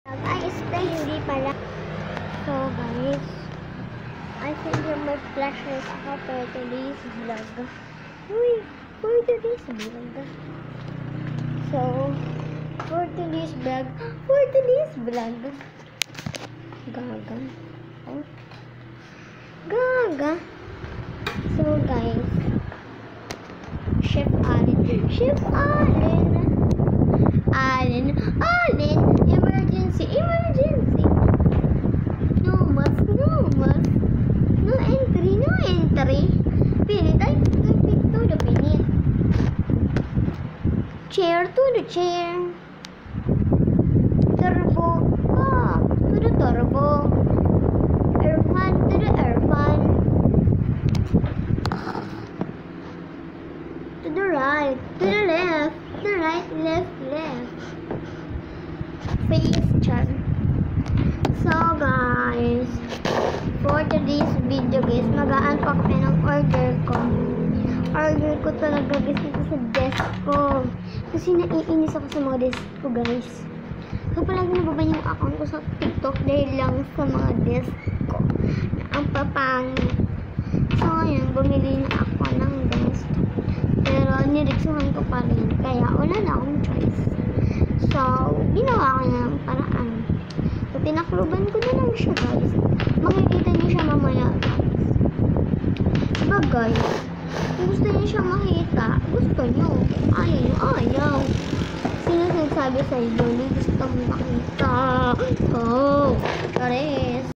Ay, stay, hindi pala. So, guys, I think yung mag-flashes ako for today's vlog. Uy, for today's vlog. So, for today's vlog. Gaga. Oh. Gaga. So, guys, Chef Allen, emergency. No mask. No entry. Pinit, ay, to the pinit. Chair to the chair. Turbo, to the turbo. Airfan to the airfan. To the right, to the left. To the right, left. Face chart. So guys, for today's video guys, mag-unpack na ng order ko. Order ko talaga guys dito sa desk ko. Kasi naiinis ako sa mga desk ko guys. So palagi nababan yung account ko sa TikTok dahil lang sa mga desk ko na ang papangit. So ngayon, bumili na ako ng desk. Pero niriksuhan ko pa rin. Kaya wala na akong choice. So, ginawa ko na ng paraan. So, tinakluban ko na lang siya guys. Makikita niyo siya mamaya guys. Diba guys? Kung gusto niyo siya makita, gusto niyo. Ayaw. Sino nagsabi sa inyo? Gusto mo makita. Oh, Charis.